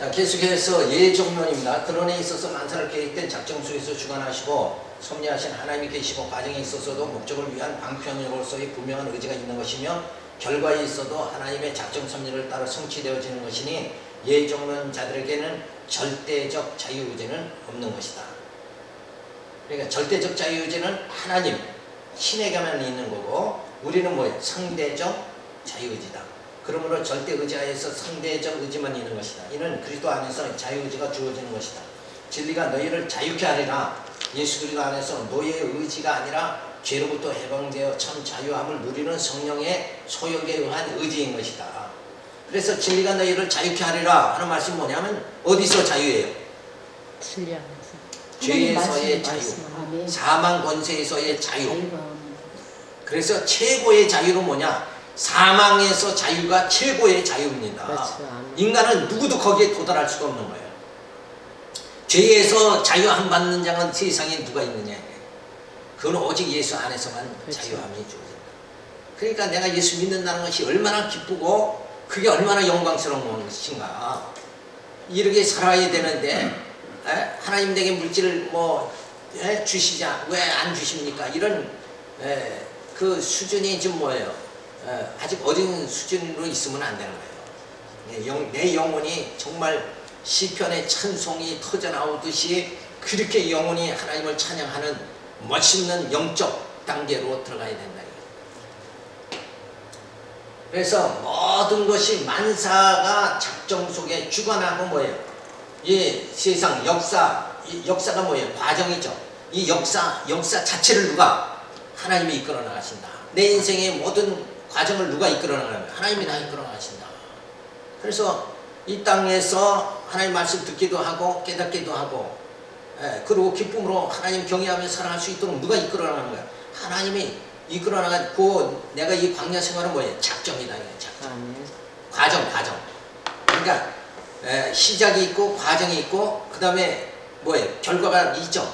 자, 계속해서 예정론입니다. 그런에 있어서 만사를 계획된 작정 속에서 주관하시고 섭리하신 하나님이 계시고 과정에 있어서도 목적을 위한 방편으로서의 분명한 의지가 있는 것이며 결과에 있어도 하나님의 작정 섭리를 따라 성취되어지는 것이니 예정론자들에게는 절대적 자유의지는 없는 것이다. 그러니까 절대적 자유의지는 하나님, 신에게만 있는 거고 우리는 뭐예요? 상대적 자유의지다. 그러므로 절대 의지하에서 상대적 의지만 있는 것이다. 이는 그리스도 안에서 자유의지가 주어지는 것이다. 진리가 너희를 자유케 하리라. 예수 그리스도 안에서 노예의 의지가 아니라 죄로부터 해방되어 참 자유함을 누리는 성령의 소욕에 의한 의지인 것이다. 그래서 진리가 너희를 자유케 하리라 하는 말씀이 뭐냐면 어디서 자유예요? 진리 안에서. 죄에서의 자유, 사망 권세에서의 자유. 그래서 최고의 자유는 뭐냐? 사망에서 자유가 최고의 자유입니다. 그렇죠. 인간은 누구도 거기에 도달할 수가 없는 거예요. 죄에서 자유 안 받는 자는 세상에 누가 있느냐. 그건 오직 예수 안에서만 그렇죠. 자유함이 주어진다. 그러니까 내가 예수 믿는다는 것이 얼마나 기쁘고 그게 얼마나 영광스러운 것인가. 이렇게 살아야 되는데 하나님 내게 물질을 뭐 주시자 왜 안 주십니까? 이런 그 수준이 지금 뭐예요? 아직 어린 수준으로 있으면 안 되는 거예요. 내 영혼이 정말 시편의 찬송이 터져나오듯이 그렇게 영혼이 하나님을 찬양하는 멋있는 영적 단계로 들어가야 된다. 그래서 모든 것이 만사가 작정 속에 주관하고 뭐예요? 이 세상 역사가 뭐예요? 과정이죠. 이 역사 자체를 누가? 하나님이 이끌어 나가신다. 내 인생의 모든 과정을 누가 이끌어 나가냐? 하나님이 다 이끌어 나가신다. 그래서 이 땅에서 하나님 말씀 듣기도 하고 깨닫기도 하고 그리고 기쁨으로 하나님 경외하며 살아갈 수 있도록 누가 이끌어 나가는 거야? 하나님이 이끌어 나가고 내가 이 광야 생활은 뭐예요? 작정이다. 작정. 과정. 그러니까 시작이 있고 과정이 있고 그 다음에 뭐예요? 결과가 있죠.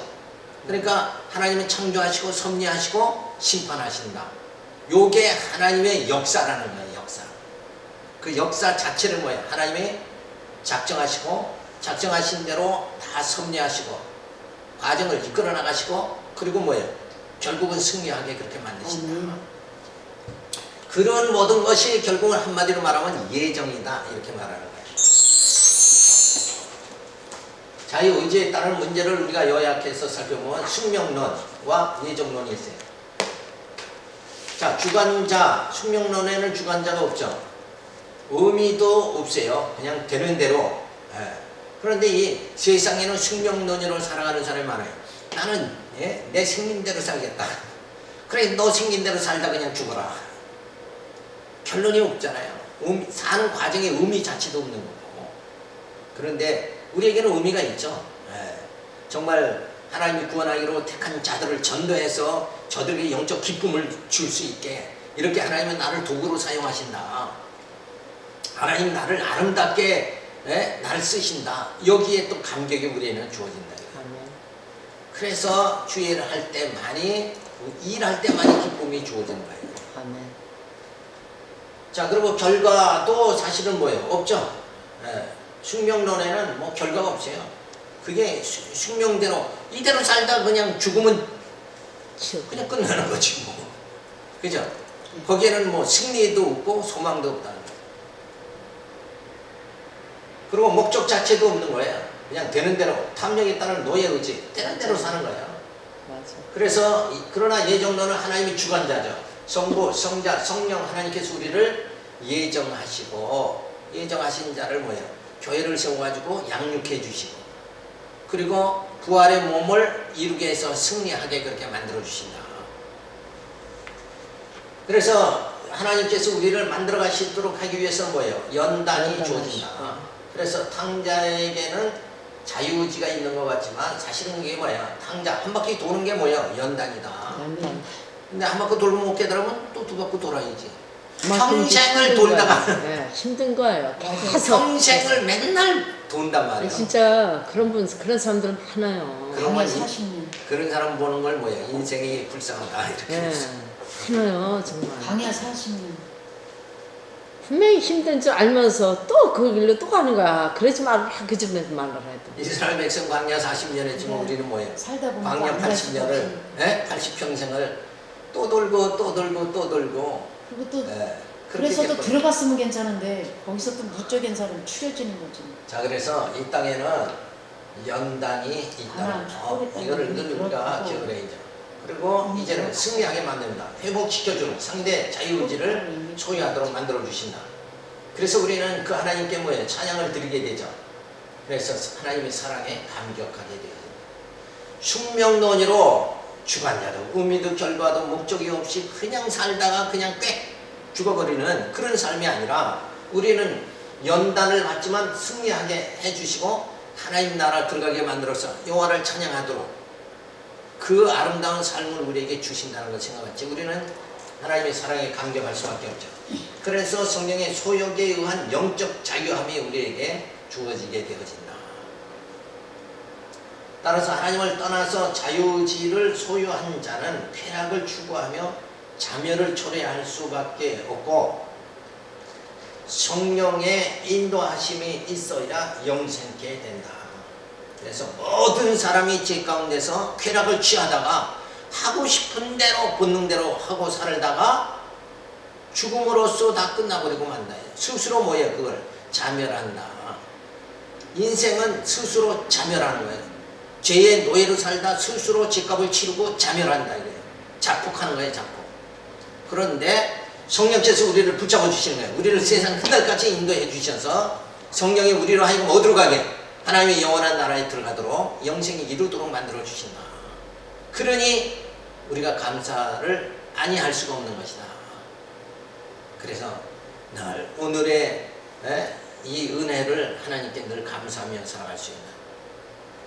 그러니까 하나님은 창조하시고 섭리하시고 심판하신다. 요게 하나님의 역사라는 거예요. 역사. 그 역사 자체를 뭐예요? 하나님이 작정하시고 작정하신 대로 다 섭리하시고 과정을 이끌어 나가시고 그리고 뭐예요? 결국은 승리하게 그렇게 만드신다. 그런 모든 것이 결국은 한마디로 말하면 예정이다. 이렇게 말하는 거예요. 자유의지에 따른 문제를 우리가 요약해서 살펴보면 숙명론과 예정론이 있어요. 자, 주관자, 숙명론에는 주관자가 없죠. 의미도 없어요. 그냥 되는 대로. 그런데 이 세상에는 숙명론으로 살아가는 사람이 많아요. 나는 내 생긴 대로 살겠다. 그래, 너 생긴 대로 살다 그냥 죽어라. 결론이 없잖아요. 사는 과정에 의미 자체도 없는 거고. 그런데 우리에게는 의미가 있죠. 정말 하나님이 구원하기로 택한 자들을 전도해서 저들에게 영적 기쁨을 줄 수 있게 이렇게 하나님은 나를 도구로 사용하신다. 하나님 나를 아름답게 나를 쓰신다. 여기에 또 감격이 우리에는 주어진다. 그래서 주일을 할 때만이 일할 때만이 기쁨이 주어지는 거예요. 아멘. 자, 그리고 결과도 사실은 뭐예요? 없죠. 숙명론에는 뭐 결과가 없어요. 그게 숙명대로 이대로 살다 그냥 죽으면 그냥 끝나는 거지 뭐. 그죠? 거기에는 뭐 승리도 없고 소망도 없다는 거예요. 그리고 목적 자체도 없는 거예요. 그냥 되는 대로 탐욕에 따른 노예의지 되는 대로 사는 거예요. 맞아. 그래서 그러나 예정론은 하나님이 주관자죠. 성부, 성자, 성령 하나님께서 우리를 예정하시고 예정하신 자를 뭐예요? 교회를 세워가지고 양육해 주시고 그리고 부활의 몸을 이루게 해서 승리하게 그렇게 만들어 주신다. 그래서 하나님께서 우리를 만들어 가시도록 하기 위해서 뭐예요? 연단이 주어진다. 그래서 탕자에게는 자유의지가 있는 것 같지만 사실은 이게 뭐야? 탕자 한 바퀴 도는 게 뭐야? 연단이다. 근데 한 바퀴 돌면 못 깨달으면 또 두 바퀴 돌아야지. 평생을 돌다가 힘든 거예요. 평생을 맨날 돈단 말이야. 진짜 그런 사람들 많아요. 그런 사람 보는 걸 뭐야? 인생이 불쌍하다 이렇게. 많아요 정말. 광야 40년. 분명히 힘든 줄 알면서 또 그 길로 또 가는 거야. 그러지 말라. 그러지 말라 해도. 이스라엘 백성 광야 40년 했지만 네. 우리는 뭐예요? 살다 보니까 광야 안갈 수가 80년을, 없지. 80평생을 또 돌고 또 돌고 또 돌고. 그리고 또 예, 그렇게 그래서 또 됐거든요. 들어갔으면 괜찮은데 거기서 또 무적인 사람 추려지는 거지. 자, 그래서 이 땅에는 연단이 있다는 거, 이거를 늘 우리가 기억을 해야죠. 그리고 이제는 승리하게 만듭니다. 회복시켜주는 상대 자유의지를 소유하도록 만들어 주신다. 그래서 우리는 그 하나님께 뭐예요? 찬양을 드리게 되죠. 그래서 하나님의 사랑에 감격하게 되거든요. 숙명론으로 주관자도 의미도 결과도 목적이 없이 그냥 살다가 그냥 꽥 죽어버리는 그런 삶이 아니라 우리는 연단을 받지만 승리하게 해주시고 하나님 나라 들어가게 만들어서 여호와를 찬양하도록 그 아름다운 삶을 우리에게 주신다는 걸 생각하지. 우리는 하나님의 사랑에 감격할 수밖에 없죠. 그래서 성령의 소욕에 의한 영적 자유함이 우리에게 주어지게 되어진다. 따라서 하나님을 떠나서 자유의지를 소유한 자는 쾌락을 추구하며 자멸을 초래할 수밖에 없고 성령의 인도하심이 있어야 영생케 된다. 그래서 모든 사람이 제 가운데서 쾌락을 취하다가 하고 싶은 대로 본능대로 하고 살다가 죽음으로써 다 끝나버리고 만다. 스스로 뭐예요? 그걸 자멸한다. 인생은 스스로 자멸하는 거예요. 죄의 노예로 살다 스스로 죄값을 치르고 자멸한다 이거예요. 자폭하는 거예요. 자폭. 그런데 성령께서 우리를 붙잡아 주시는 거예요. 우리를 세상 끝날까지 인도해 주셔서 성령이 우리로 하여금 어디로 가게? 하나님의 영원한 나라에 들어가도록 영생이 이루도록 만들어 주신다. 그러니 우리가 감사를 아니할 수가 없는 것이다. 그래서 늘 오늘의 이 은혜를 하나님께 늘 감사하며 살아갈 수 있는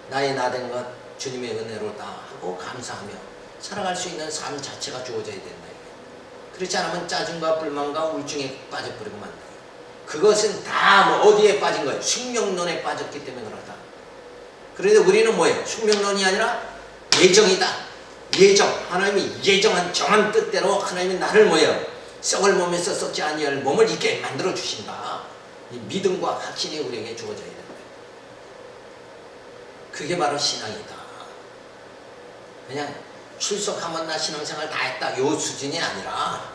나의 나된 것 주님의 은혜로다 하고 감사하며 살아갈 수 있는 삶 자체가 주어져야 된다. 그렇지 않으면 짜증과 불만과 우울증에 빠져버리고 만다. 그것은 다 뭐 어디에 빠진 거예요? 숙명론에 빠졌기 때문에 그렇다. 그런데 우리는 뭐예요? 숙명론이 아니라 예정이다. 예정. 하나님이 예정한 정한 뜻대로 하나님이 나를 뭐예요? 썩을 몸에서 썩지 아니할 몸을 있게 만들어 주신다. 이 믿음과 확신이 우리에게 주어져야 된다. 그게 바로 신앙이다. 그냥 출석하면 나 신앙생활 다 했다. 요 수준이 아니라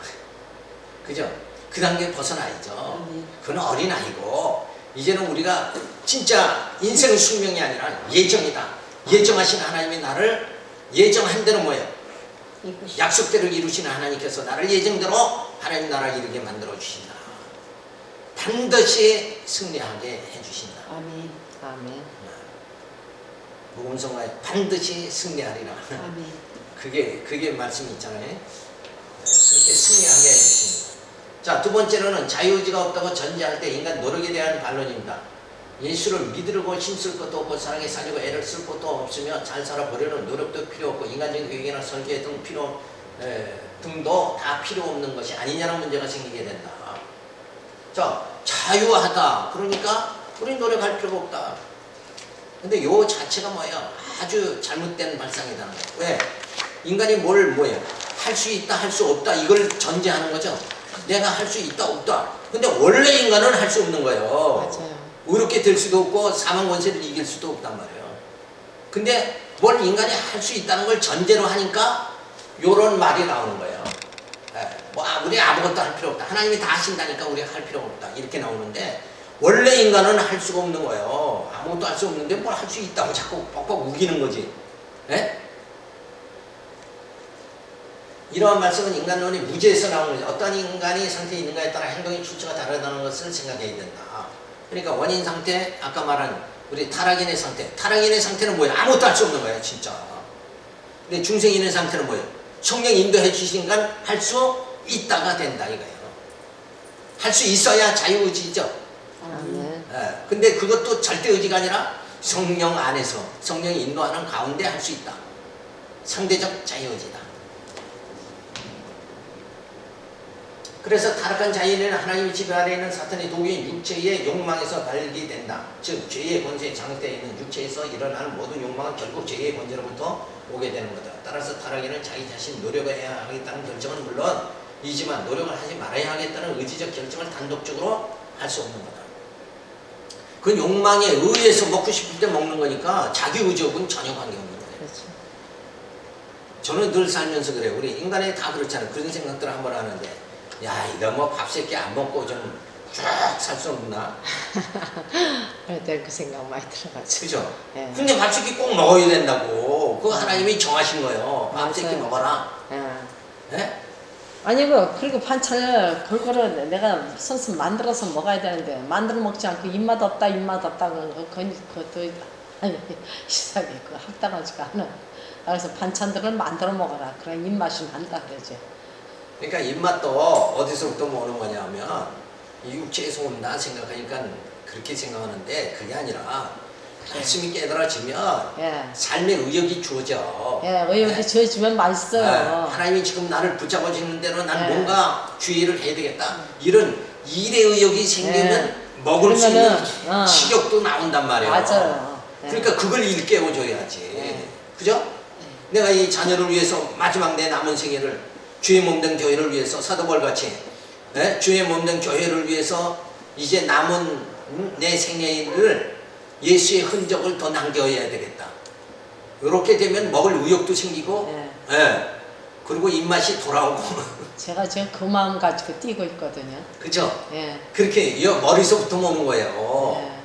그죠? 그 단계 벗어나야죠. 그건 어린아이고 이제는 우리가 진짜 인생의 숙명이 아니라 예정이다. 예정하신 하나님이 나를 예정한 대로 뭐예요? 약속대로 이루시는 하나님께서 나를 예정대로 하나님 나라를 이루게 만들어 주신다. 반드시 승리하게 해주신다. 아멘. 아멘. 무음성과에 반드시 승리하리라. 아멘. 그게 말씀이 있잖아요. 그렇게 승리하게 해주십니다. 자, 두 번째로는 자유의지가 없다고 전제할 때 인간 노력에 대한 반론입니다. 예수를 믿으려고 힘쓸 것도 없고 사랑에 살려고 애를 쓸 것도 없으며 잘 살아보려는 노력도 필요 없고 인간적인 계획이나 설계 등 등도 다 필요 없는 것이 아니냐는 문제가 생기게 된다. 자, 자유하다. 그러니까 우리 노력할 필요가 없다. 근데 요 자체가 뭐예요? 아주 잘못된 발상이라는 거예요. 왜? 인간이 뭐예요? 할 수 있다, 할 수 없다 이걸 전제하는 거죠. 내가 할 수 있다, 없다. 근데 원래 인간은 할 수 없는 거예요. 맞아요. 의롭게 될 수도 없고 사망 권세를 이길 수도 없단 말이에요. 근데 뭘 인간이 할 수 있다는 걸 전제로 하니까 요런 말이 나오는 거예요. 우리 아무것도 할 필요 없다. 하나님이 다 하신다니까 우리가 할 필요가 없다. 이렇게 나오는데 원래 인간은 할 수가 없는 거예요. 아무것도 할 수 없는데 뭘 할 수 있다고 자꾸 뻑뻑 우기는 거지. 네? 이러한 말씀은 인간론이 무지에서 나오는 거죠. 어떤 인간이 상태에 있는가에 따라 행동의 출처가 다르다는 것을 생각해야 된다. 그러니까 원인 상태, 아까 말한 우리 타락인의 상태. 타락인의 상태는 뭐예요? 아무것도 할 수 없는 거예요, 진짜. 근데 중생인의 상태는 뭐예요? 성령 인도해 주신 건 할 수 있다가 된다 이거예요. 할 수 있어야 자유의지죠. 아멘. 근데 그것도 절대 의지가 아니라 성령 안에서 성령이 인도하는 가운데 할 수 있다. 상대적 자유의지다. 그래서 타락한 자인은 하나님의 지배 아래 있는 사탄의 독인 육체의 욕망에서 발기된다. 즉 죄의 권세에 장악되어 있는 육체에서 일어나는 모든 욕망은 결국 죄의 권세로부터 오게 되는 거다. 따라서 타락인은 자기 자신 노력해야 하겠다는 결정은 물론 이지만 노력을 하지 말아야 하겠다는 의지적 결정을 단독적으로 할 수 없는 거다. 그건 욕망에 의해서 먹고 싶을 때 먹는 거니까 자기 의지하고는 전혀 관계없는 거예요. 그렇죠. 저는 늘 살면서 그래요. 우리 인간이 다 그렇잖아요. 그런 생각들을 한번 하는데, 야, 이거 뭐 밥 세 끼 안 먹고 좀 쭉 살 수 없나? 그럴 때그 생각 많이 들어가죠. 그죠? 예. 근데 밥 세 끼 꼭 먹어야 된다고. 그거 하나님이 정하신 거예요. 밥 세 끼 맞아요. 먹어라. 예. 예? 아니고 그리고 반찬을 골고루 내가 손수 만들어서 먹어야 되는데 만들어 먹지 않고 입맛 없다 그것도 아니 이상하게 그거 합당하지가 않아. 그래서 반찬들을 만들어 먹어라. 그래 입맛이 난다 그러지. 그러니까 입맛도 어디서부터 오는 거냐면 이 육체에서 온다 생각하니까 그렇게 생각하는데 그게 아니라 말씀이 깨달아지면 예. 삶의 의욕이 주어져. 예, 의욕이 네. 주어지면 맛있어요. 네. 하나님이 지금 나를 붙잡아 주는 대로 난 네. 뭔가 주의를 해야 되겠다. 이런 일의 의욕이 생기면 네. 먹을 수 있는 그러면은, 식욕도 나온단 말이에요. 맞아요. 네. 그러니까 그걸 일깨워줘야지. 네. 그죠? 내가 이 자녀를 위해서 마지막 내 남은 생애를 주의 몸된 교회를 위해서 사도벌같이 주의 몸된 교회를 위해서 이제 남은 내 생애를 예수의 흔적을 더 남겨야 되겠다. 이렇게 되면 먹을 의욕도 생기고, 네. 그리고 입맛이 돌아오고, 제가 지금 그 마음 가지고 뛰고 있거든요. 그죠? 예. 그렇게 머리서부터 오는 거예요. 예.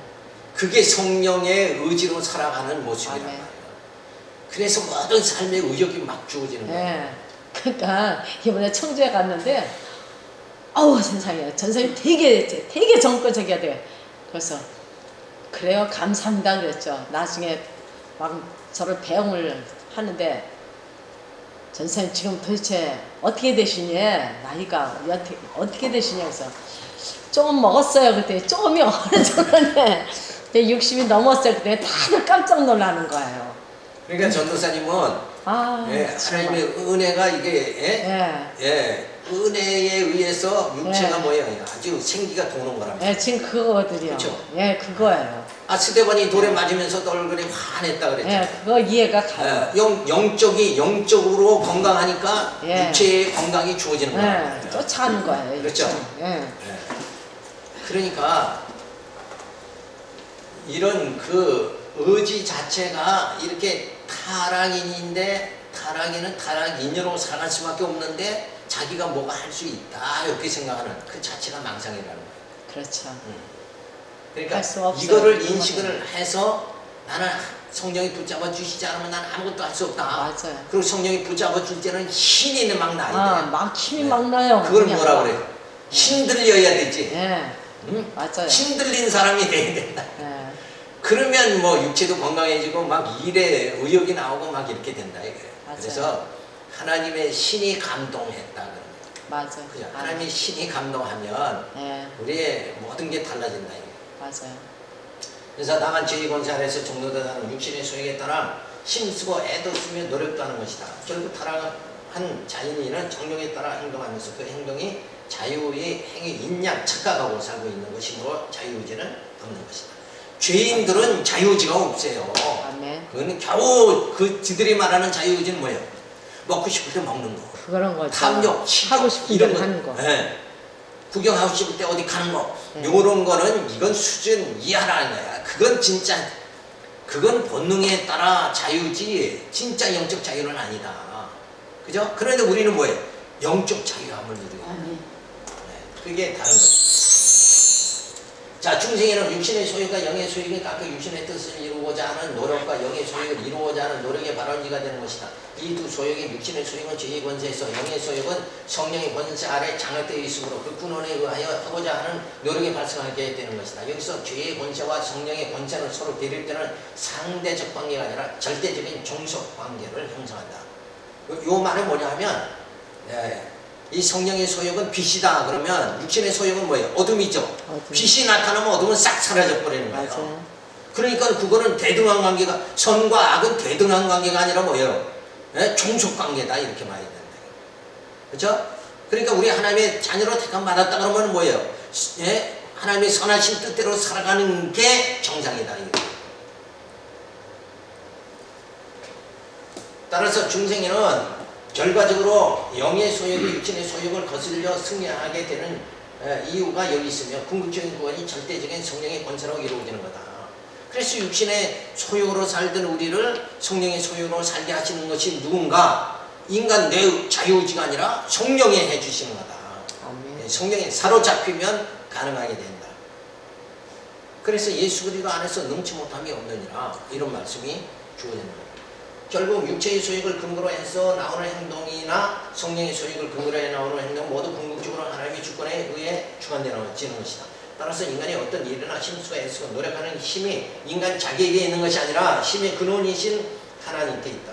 그게 성령의 의지로 살아가는 모습이란 아멘. 말이에요. 그래서 모든 삶의 의욕이 막 주어지는 거예요. 예. 그러니까 이번에 청주에 갔는데, 어우 세상에 전생이 되게 정거적이야 돼. 그래서 그래요 감사합니다 그랬죠. 나중에 막 저를 배웅을 하는데 전생님 지금 도대체 어떻게 되시니? 나이가 어떻게 되시냐 해서 조금 먹었어요. 그때 조금이 어느 정도인데 60이 넘었어요. 그때 다들 깜짝 놀라는 거예요. 그러니까 전도사님은 하나님의 은혜가 이게 은혜에 의해서 육체가 뭐예요? 아주 생기가 도는 거랍니다. 예, 지금 그거거든요. 그쵸? 예, 그거예요. 스테반이 돌에 맞으면서도 얼굴이 환했다 그랬잖아요. 예, 그거 이해가 가요. 영적으로 건강하니까 예. 육체의 건강이 주어지는 예, 거예요. 쫓아가는 거예요. 그렇죠? 예. 그러니까 이런 그 의지 자체가 이렇게 타락인은 타락인으로 살아갈 수밖에 없는데 자기가 뭐가 할 수 있다 이렇게 생각하는 그 자체가 망상이라는 거예요. 그렇죠. 그러니까 할수 없어요. 이거를 인식을 해서 나는 성령이 붙잡아 주시지 않으면 나는 아무것도 할 수 없다. 맞아요. 그리고 성령이 붙잡아 줄 때는 신이 막 나야 돼. 막 힘이 막 나요. 그걸 그냥. 뭐라 그래요? 힘들려야 되지. 예, 응? 맞아요. 힘들린 사람이 돼야 된다. 예, 그러면 뭐 육체도 건강해지고 막 일에 의욕이 나오고 막 이렇게 된다 이거예요. 맞아요. 그래서 하나님의 신이 감동했다. 그런 맞아요. 그죠? 하나님의 신이 감동하면 예, 우리의 모든 게 달라진다 이거예요. 맞아요. 그래서 나만 제2권세 아래서 종로되다는 육신의 소욕에 따라 힘쓰고 애도 쓰며 노력도 하는 것이다. 결국 타락한 자연인은 정령에 따라 행동하면서 그 행동이 자유의 행위인 양 착각하고 살고 있는 것이므로 자유의지는 없는 것이다. 죄인들은 자유의지가 없어요. 아멘. 그거는 겨우 지들이 말하는 자유의지는 뭐예요? 먹고 싶을 때 먹는 거. 그런 거죠. 탐욕, 식욕, 하고 싶은 이런 대로 하는 거. 예. 구경하고 싶을 때 어디 가는 거. 네. 요런 거는 이건 수준 이하라는 거야. 그건 본능에 따라 자유지 진짜 영적 자유는 아니다. 그죠? 그런데 우리는 뭐예요? 영적 자유함을 누리고 아멘. 그게 다른 거죠. 자, 중생에는 육신의 소유가 영의 소유에 깎여 육신의 뜻을 이루고자 하는 노력과 영의 소유를 이루고자 하는 노력의 발원지가 되는 것이다. 이 두 소욕의 육신의 소욕은 죄의 권세에서 영의 소욕은 성령의 권세 아래 장악되어 있으므로 그 군원에 의하여 하고자 하는 노력이 발생하게 되는 것이다. 여기서 죄의 권세와 성령의 권세는 서로 대립 때는 상대적 관계가 아니라 절대적인 종속 관계를 형성한다. 요 말은 뭐냐 하면 이 성령의 소욕은 빛이다 그러면 육신의 소욕은 뭐예요? 어둠이죠. 어둠. 빛이 나타나면 어둠은 싹 사라져 버리는 거예요. 맞아요. 그러니까 그거는 대등한 관계가, 선과 악은 대등한 관계가 아니라 뭐예요? 종속 관계다 이렇게 말해야 된다. 그렇죠? 그러니까 우리 하나님의 자녀로 택함 받았다 그러면 뭐예요? 하나님의 선하신 뜻대로 살아가는 게 정상이다. 이거. 따라서 중생에는 결과적으로 영의 소욕이 육신의 소욕을 거슬려 승리하게 되는 이유가 여기 있으며 궁극적인 구원이 절대적인 성령의 권세로 이루어지는 거다. 그래서 육신의 소욕으로 살던 우리를 성령의 소욕으로 살게 하시는 것이 누군가? 인간 내 자유의지가 아니라 성령이 해주시는 거다. 아멘. 성령에 사로잡히면 가능하게 된다. 그래서 예수 그리스도 안에서 능치 못함이 없느니라 이런 말씀이 주어지는 거예요. 결국 육체의 소욕을 근거로 해서 나오는 행동이나 성령의 소욕을 근거로 해 나오는 행동 모두 궁극적으로 하나님의 주권에 의해 주관되는 것이다. 따라서 인간이 어떤 일이나 힘쓰고 애쓰고 노력하는 힘이 인간 자기에게 있는 것이 아니라 힘의 근원이신 하나님께 있다.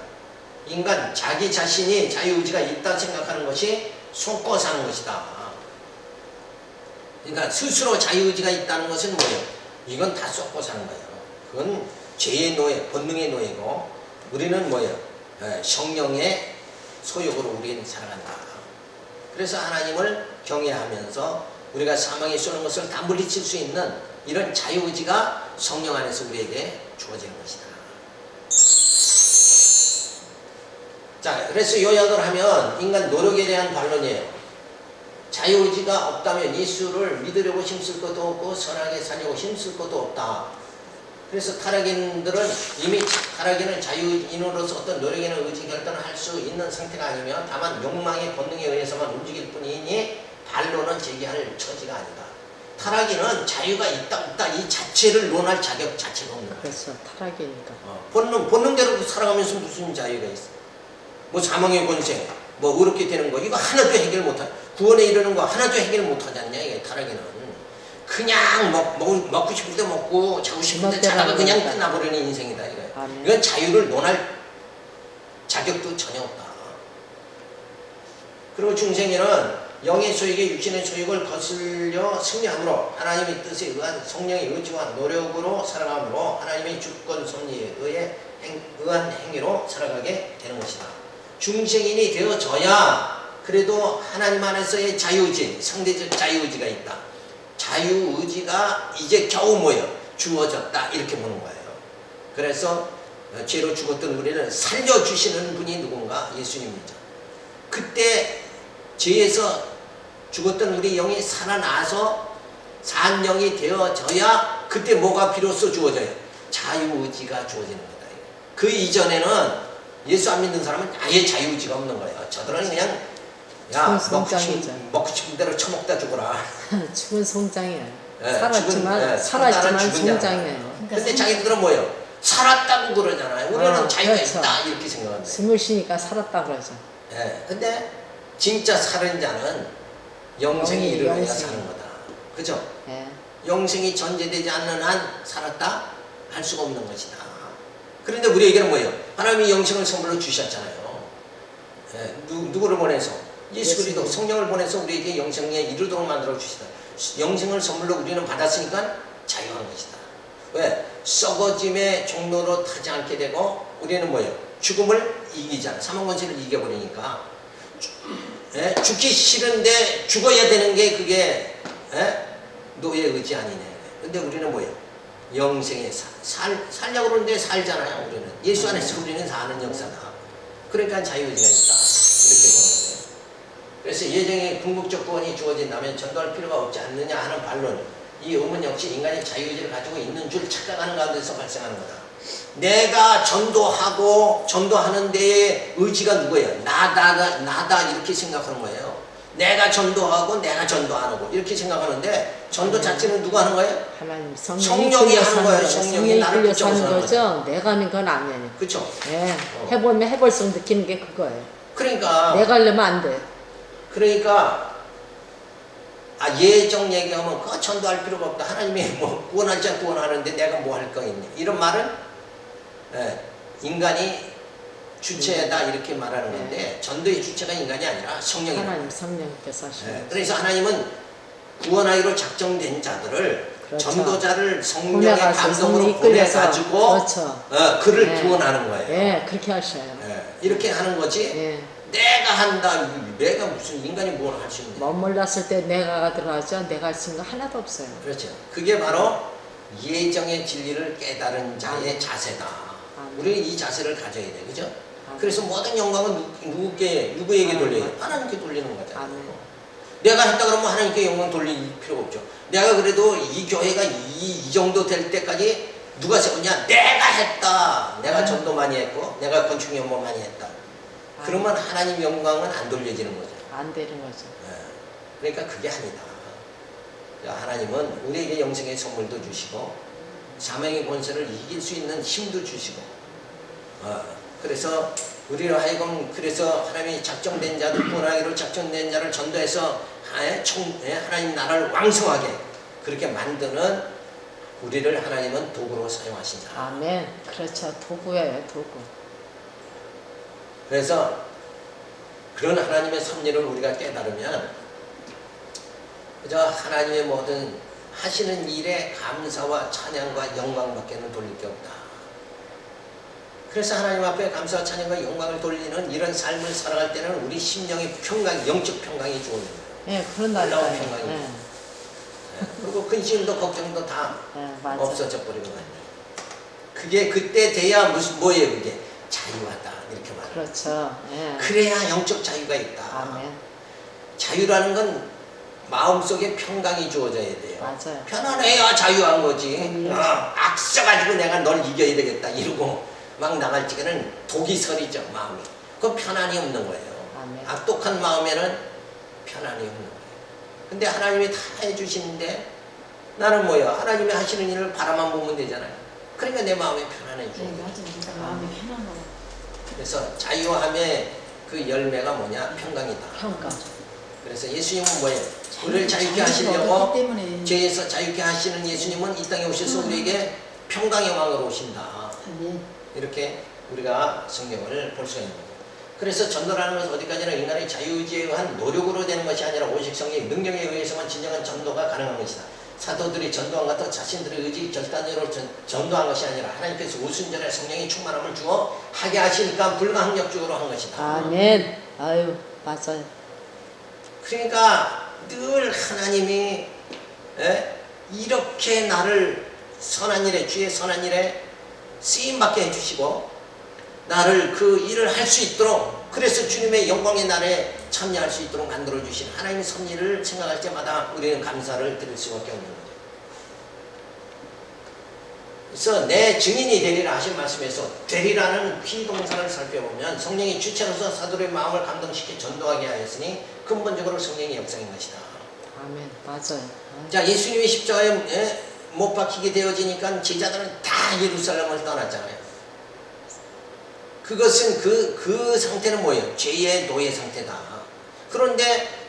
인간 자기 자신이 자유의지가 있다 생각하는 것이 속고 사는 것이다. 그러니까 스스로 자유의지가 있다는 것은 뭐예요? 이건 다 쏟고 사는 거예요. 그건 죄의 노예, 본능의 노예고 우리는 뭐예요? 성령의 소욕으로 우리는 살아간다. 그래서 하나님을 경외하면서 우리가 사망에 쏘는 것을 다 물리칠 수 있는 이런 자유의지가 성령 안에서 우리에게 주어지는 것이다. 자, 그래서 요약을 하면 인간 노력에 대한 반론이에요. 자유의지가 없다면 예수를 믿으려고 힘쓸 것도 없고 선하게 살려고 힘쓸 것도 없다. 그래서 타락인들은 이미 타락인은 자유인으로서 어떤 노력이나 의지 결단을 할 수 있는 상태가 아니며 다만 욕망의 본능에 의해서만 움직일 뿐이니 반론은 제기할 처지가 아니다. 타락인은 자유가 있다 없다 이 자체를 논할 자격 자체가 없는 거야. 그래서 타락이니까. 본능대로 살아가면서 무슨 자유가 있어? 뭐 사망의 권세, 뭐 어렵게 되는 거 이거 하나도 해결 못하. 구원에 이르는 거 하나도 해결 못하지 않냐 이게 타락인은. 그냥 먹고 싶을 때 먹고 자고 싶을 때 자다가 그냥 끝나버리는 인생이다 이거야. 이건 자유를 논할 자격도 전혀 없다. 그리고 중생에는 영의 소욕에 육신의 소욕을 거슬려 승리함으로 하나님의 뜻에 의한 성령의 의지와 노력으로 살아감으로 하나님의 주권 섭리에 의한 행위로 살아가게 되는 것이다. 중생인이 되어져야 그래도 하나님 안에서의 자유의지, 상대적 자유의지가 있다. 자유의지가 이제 겨우 뭐예요? 주어졌다 이렇게 보는 거예요. 그래서 죄로 죽었던 우리를 살려주시는 분이 누군가? 예수님이죠. 그때 죄에서 죽었던 우리 영이 살아나서 산 영이 되어져야 그때 뭐가 비로소 주어져요? 자유의지가 주어지는 거다. 그 이전에는 예수 안 믿는 사람은 아예 자유의지가 없는 거예요. 저들은 그냥 야 먹고 싶은 대로 처먹다 죽어라. 죽은 송장이에요. 네, 살았지만 송장이에요. 근데 자기들은 뭐예요? 살았다고 그러잖아요. 우리는 자유가 그렇죠. 있다 이렇게 생각합니다. 숨을 쉬니까 살았다 그러죠. 네, 근데 진짜 살은 자는 영생이 이르러야 사는 거다. 그죠? 네. 영생이 전제되지 않는 한 살았다? 할 수가 없는 것이다. 그런데 우리에게는 뭐예요? 하나님이 영생을 선물로 주셨잖아요. 네, 누구를 보내서? 예수 그리스도 성령을 보내서 우리에게 영생에 이르도록 만들어 주시다. 영생을 선물로 우리는 받았으니까 자유한 것이다. 왜? 썩어짐의 종로로 타지 않게 되고 우리는 뭐예요? 죽음을 이기잖아. 사망권세를 이겨버리니까 죽기 싫은데 죽어야 되는 게 그게 노예의 의지 아니네. 근데 우리는 뭐예요? 영생에 살려고 그러는데 살잖아요. 우리는 예수 안에서 우리는 사는 역사다. 그러니까 자유의지가 있다. 이렇게 보는 거예요. 그래서 예정의 궁극적 구원이 주어진다면 전도할 필요가 없지 않느냐 하는 반론, 이 의문 역시 인간이 자유의지를 가지고 있는 줄 착각하는 가운데서 발생하는 거다. 내가 전도하는 데에 의지가 누구예요? 나다 이렇게 생각하는 거예요. 내가 전도하고 내가 전도 안 하고 이렇게 생각하는데 전도 자체는 누가 하는 거예요? 하나님 성령이 하는 거예요. 성령이 나를 끌려서 하는 붙잡아서 거죠. 하는 내가 하는 건 아니에요. 그렇죠? 예, 해보면 해볼수록 느끼는 게 그거예요. 그러니까 내가 하려면 안 돼. 그러니까 예정 얘기하면 그거 전도할 필요가 없다. 하나님이 뭐 구원할 자 구원하는데 내가 뭐 할 거 있냐. 이런 말은 인간이 주체다 이렇게 말하는 건데 전도의 주체가 인간이 아니라 성령이다. 하나님 성령께서 하시는 그래서 하나님은 구원하기로 작정된 자들을 그렇죠. 전도자를 성령의 보내가지고 감동으로 성령이 이끌려서, 보내가지고 그렇죠. 그를 네. 구원하는 거예요. 예, 그렇게 하셔요. 이렇게 하는 거지. 예. 내가 한다. 내가 무슨 인간이 뭘 할 수 있는. 머물렀을 때 내가가 들어가죠. 내가 할 수 있는 거 하나도 없어요. 그렇죠. 그게 바로 예정의 진리를 깨달은 자의 자세다. 우리는 이 자세를 가져야 돼. 그죠? 그래서 모든 영광은 누구에게 돌려요? 하나님께 돌리는 거잖아요. 아멘. 내가 했다 그러면 하나님께 영광 돌릴 필요가 없죠. 내가 그래도 이 교회가 이 정도 될 때까지 누가 세웠냐? 내가 했다. 내가 전도 많이 했고 내가 건축 연모 많이 했다. 그러면 하나님 영광은 안 돌려지는 거죠. 안 되는 거죠. 그러니까 그게 아니다. 하나님은 우리에게 영생의 선물도 주시고 사명의 권세를 이길 수 있는 힘도 주시고 그래서 우리로 하여금 그래서 하나님이 작정된 자들 구원하기로 작정된 자를 전도해서 하나님 나라를 왕성하게 그렇게 만드는 우리를 하나님은 도구로 사용하신다. 아멘. 그렇죠. 도구예요, 도구. 그래서 그런 하나님의 섭리를 우리가 깨달으면 그저 하나님의 모든 하시는 일에 감사와 찬양과 영광밖에는 돌릴 게 없다. 그래서 하나님 앞에 감사와 찬양과 영광을 돌리는 이런 삶을 살아갈 때는 우리 심령의 평강, 영적 평강이 좋은 거예요. 예, 그런다니까요. 놀라운 평강이. 그리고 근심도 걱정도 다 맞아. 없어져 버리는 거예요. 그게 그때 돼야 뭐예요? 그게 자유하다 이렇게 말해요. 그렇죠. 예. 그래야 영적 자유가 있다. 아멘. 자유라는 건 마음속에 평강이 주어져야 돼요. 맞아요. 편안해야 자유한 거지. 악써가지고 내가 널 이겨야 되겠다 이러고 막 나갈 적에는 독이 서리죠 마음이. 그건 편안이 없는 거예요. 아멘. 악독한 마음에는 편안이 없는 거예요. 근데 하나님이 다 해주시는데 나는 뭐예요? 하나님이 하시는 일을 바라만 보면 되잖아요. 그러니까 내 마음이 편안해지고. 네, 맞아. 진짜 마음이 편안하고. 그래서 자유함의 그 열매가 뭐냐? 평강이다. 평강. 그래서 예수님은 뭐예요? 우리를 자유케 하시려고 때문에. 죄에서 자유케 하시는 예수님은 이 땅에 오셔서 우리에게 평강의 왕으로 오신다. 아멘. 이렇게 우리가 성경을 볼 수가 있는 거예요. 그래서 전도라는 것은 어디까지나 인간의 자유의지에 의한 노력으로 되는 것이 아니라 오직 성령의 능력에 의해서만 진정한 전도가 가능한 것이다. 사도들이 전도한 것도 자신들의 의지 결단으로 전도한 것이 아니라 하나님께서 오순절에 성령의 충만함을 주어 하게 하시니까 불가항력적으로 한 것이다. 아멘. 아유, 맞아요. 그러니까 늘 하나님이 이렇게 나를 선한 일에 주의 선한 일에 쓰임받게 해주시고 나를 그 일을 할 수 있도록 그래서 주님의 영광의 날에 참여할 수 있도록 만들어주신 하나님의 섭리를 생각할 때마다 우리는 감사를 드릴 수밖에 없는 거죠. 그래서 내 증인이 되리라 하신 말씀에서 되리라는 피동사를 살펴보면 성령이 주체로서 사도의 마음을 감동시켜 전도하게 하였으니 근본적으로 성령의 역사인 것이다. 아멘. 맞아요. 자, 예수님이 십자가에 못 박히게 되어지니까 제자들은 다 예루살렘을 떠났잖아요. 그것은 그 상태는 뭐예요? 죄의 노예 상태다. 그런데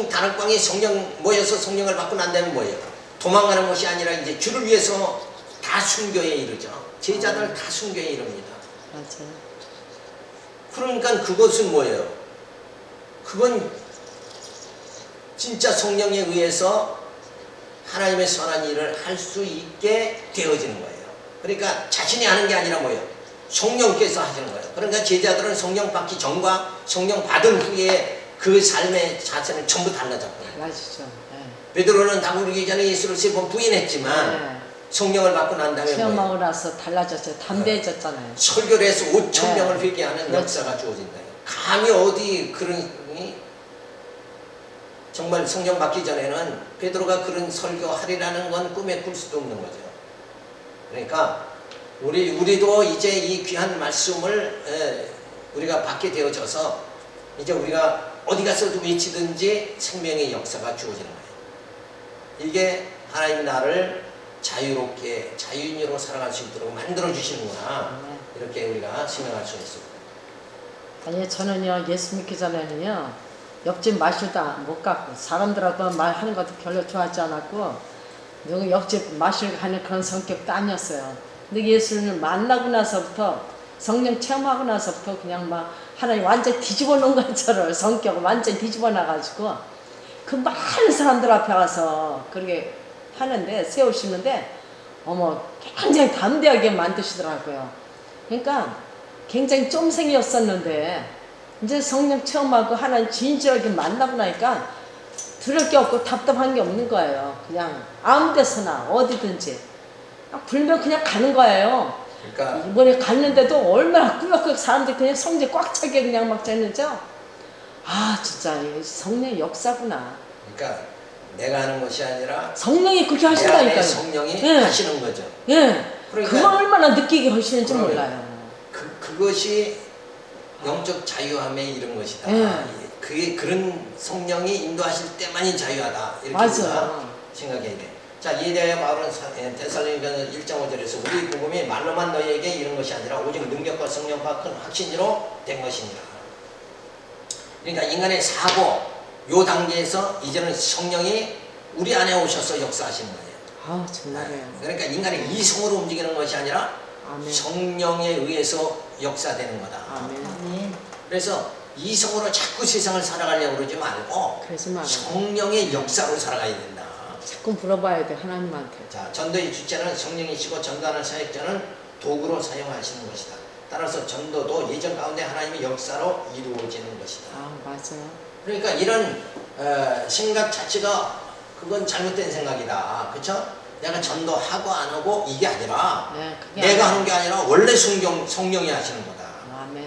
다락방에 성령 모여서 성령을 받고 난 다음에 뭐예요? 도망가는 것이 아니라 이제 주를 위해서 다 순교에 이르죠. 제자들 다 순교에 이릅니다. 맞아요. 그러니까 그것은 뭐예요? 그건 진짜 성령에 의해서 하나님의 선한 일을 할 수 있게 되어지는 거예요. 그러니까 자신이 하는 게 아니라 뭐예요? 성령께서 하시는 거예요. 그러니까 제자들은 성령 받기 전과 성령 받은 후에 그 삶의 자세는 전부 달라졌고요. 달라지죠. 베드로는 다구르기 전에 예수를 3번 부인했지만 성령을 받고 난 다음에 체험하고 뭐예요? 나서 달라졌죠. 담대해졌잖아요. 설교를 해서 5,000명을 회개하는 그렇죠. 역사가 주어진다. 감히 어디 그런 정말 성령 받기 전에는 베드로가 그런 설교하리라는 건 꿈에 꿀 수도 없는 거죠. 그러니까 우리도 이제 이 귀한 말씀을 우리가 받게 되어져서 이제 우리가 어디 가서도 외치든지 생명의 역사가 주어지는 거예요. 이게 하나님 나를 자유롭게 자유인으로 살아갈 수 있도록 만들어 주시는구나. 이렇게 우리가 생각할 수 있습니다. 아니 저는요 예수 믿기 전에는요 옆집 마실도 못 갔고 사람들하고 말하는 것도 별로 좋아하지 않았고 누구 옆집 마실 가는 그런 성격도 아니었어요. 근데 예수를 만나고 나서부터 성령 체험하고 나서부터 그냥 막 하나님 완전 뒤집어 놓은 것처럼 성격을 완전 뒤집어 놔가지고 그 많은 사람들 앞에 가서 그렇게 하는데 세우시는데 어머 굉장히 담대하게 만드시더라고요. 그러니까 굉장히 쫌생이었었는데 이제 성령 체험하고 하나님 진실하게 만나고 나니까 두려울 게 없고 답답한 게 없는 거예요. 그냥 아무 데서나 어디든지 불면 그냥 가는 거예요. 그러니까 이번에 갔는데도 얼마나 꾸역꾸역 사람들 그냥 성질 꽉 차게 그냥 막 됐는죠. 아 진짜 이 성령의 역사구나. 그러니까 내가 하는 것이 아니라 성령이 그렇게 내 안에 하신다니까요. 성령이 예. 하시는 거죠. 예. 그러니까 그걸 얼마나 느끼게 하시는지 그러면 몰라요. 그것이 영적 자유함의 이런 것이다. 예. 그게 그런 성령이 인도하실 때만이 자유하다. 이렇게 맞아요. 우리가 생각해야 돼. 자, 이에 대하여 바울은 데살로니가서 1장 5절에서 우리 복음이 말로만 너희에게 이런 것이 아니라 오직 능력과 성령과 큰 확신으로 된 것이니라. 그러니까 인간의 사고 요 단계에서 이제는 성령이 우리 안에 오셔서 역사하시는 거예요. 아 정말이에요. 그러니까 인간의 이성으로 움직이는 것이 아니라 아멘. 성령에 의해서 역사되는 거다. 아멘. 아멘. 그래서 이성으로 자꾸 세상을 살아가려고 그러지 말고 그러지 말아요. 성령의 역사로 살아가야 된다. 자꾸 물어봐야 돼 하나님한테. 자, 전도의 주체는 성령이시고 전도하는 사역자는 도구로 사용하시는 것이다. 따라서 전도도 예전 가운데 하나님의 역사로 이루어지는 것이다. 아 맞아요. 그러니까 이런 생각 자체가 그건 잘못된 생각이다. 그렇죠? 내가 전도하고 안 하고 이게 아니라 네, 그게 내가 아니라- 하는 게 아니라 원래 성령이 하시는 거다. 아멘.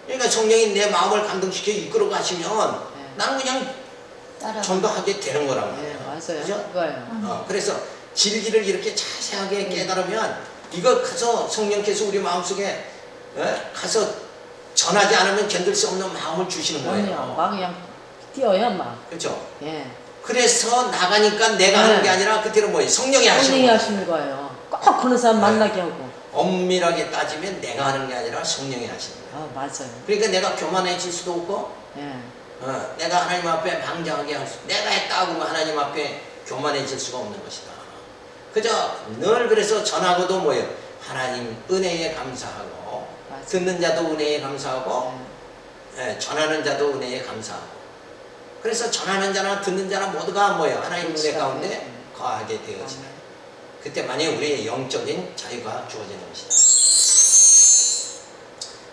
그러니까 성령이 내 마음을 감동시켜 이끌어 가시면 네. 나는 그냥 따라. 네 전도하게 되는 거란 말이에요. 맞아요. 그죠? 그거예요. 그래서 진리를 이렇게 자세하게 깨달으면 이거 가서 성령께서 우리 마음속에 가서 전하지 않으면 견딜 수 없는 마음을 주시는 그럼요. 거예요. 막 그냥 뛰어요 막. 그렇죠? 예. 그래서 나가니까 내가 하는 네. 게 아니라 그때는 뭐예요? 성령이 하시는 성령이 거예요. 하시는 거예요. 꼭 그런 사람 네. 만나게 하고. 엄밀하게 따지면 내가 하는 게 아니라 성령이 하시는 거예요. 아 맞아요. 그러니까 내가 교만해질 수도 없고 예. 내가 하나님 앞에 방장하게 할 수, 내가 했다고 하나님 앞에 교만해질 수가 없는 것이다. 그저 늘 그래서 전하고도 뭐예요? 하나님 은혜에 감사하고 맞아요. 듣는 자도 은혜에 감사하고 예. 전하는 자도 은혜에 감사하고 그래서 전하는 자나 듣는 자나 모두가 뭐예요? 하나님 은혜 그렇죠. 가운데 네. 거하게 되어지다. 아멘. 그때 만약 우리의 영적인 자유가 주어지는 것이다.